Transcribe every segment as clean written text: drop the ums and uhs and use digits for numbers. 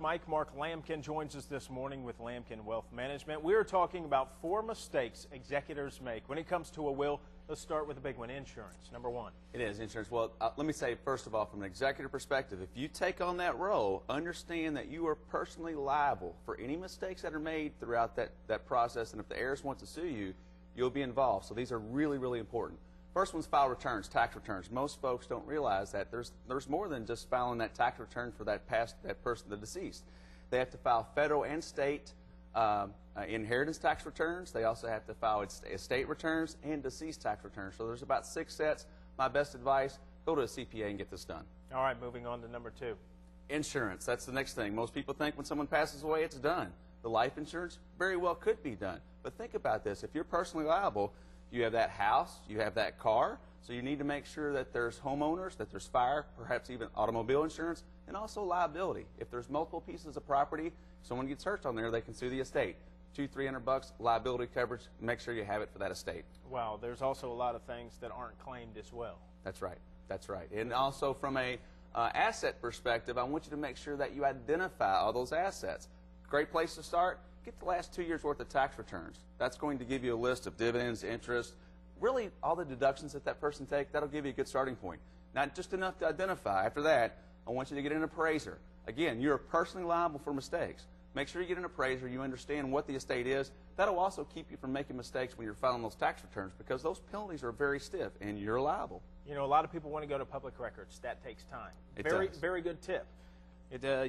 Mike, Mark Lamkin joins us this morning with Lamkin Wealth Management. We're talking about 4 mistakes executors make when it comes to a will. Let's start with the big one, insurance. Number 1. It is insurance. Well, let me say, first of all, from an executor perspective, if you take on that role, understand that you are personally liable for any mistakes that are made throughout that process, and if the heirs want to sue you, you'll be involved. So these are really, really important. First one's file returns, tax returns. Most folks don't realize that there's more than just filing that tax return for that person, the deceased. They have to file federal and state inheritance tax returns. They also have to file estate returns and deceased tax returns. So there's about 6 sets. My best advice, go to a CPA and get this done. All right, moving on to number 2. Insurance, that's the next thing. Most people think when someone passes away, it's done. The life insurance very well could be done. But think about this. If you're personally liable, you have that house, you have that car, so you need to make sure that there's homeowners, that there's fire, perhaps even automobile insurance, and also liability. If there's multiple pieces of property, someone gets hurt on there, they can sue the estate. $200-300 liability coverage, make sure you have it for that estate. Wow, there's also a lot of things that aren't claimed as well. That's right, that's right. And also from a asset perspective, I want you to make sure that you identify all those assets. Great place to start. Get the last 2 years' worth of tax returns. That's going to give you a list of dividends, interest, really all the deductions that person takes. That'll give you a good starting point. Not just enough to identify. After that, I want you to get an appraiser. Again, you're personally liable for mistakes. Make sure you get an appraiser. You understand what the estate is. That'll also keep you from making mistakes when you're filing those tax returns, because those penalties are very stiff and you're liable. You know, a lot of people want to go to public records. That takes time. It does. Very good tip.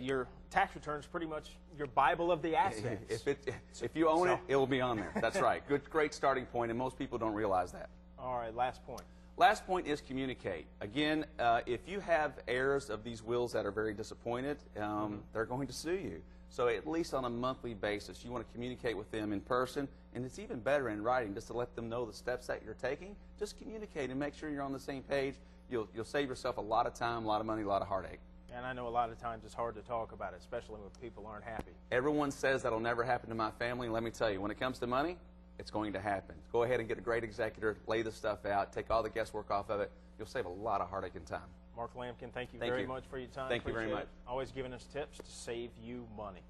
Your tax return is pretty much your Bible of the assets. If you own it, it will be on there. That's right. Great starting point, and most people don't realize that. All right, last point. Last point is communicate. Again, if you have heirs of these wills that are very disappointed, they're going to sue you. So at least on a monthly basis, you want to communicate with them in person, and it's even better in writing just to let them know the steps that you're taking. Just communicate and make sure you're on the same page. You'll save yourself a lot of time, a lot of money, a lot of heartache. And I know a lot of times it's hard to talk about it, especially when people aren't happy. Everyone says that'll never happen to my family. Let me tell you, when it comes to money, it's going to happen. Go ahead and get a great executor, lay the stuff out, take all the guesswork off of it. You'll save a lot of heartache and time. Mark Lamkin, thank you very much for your time. Thank you very much. Always giving us tips to save you money.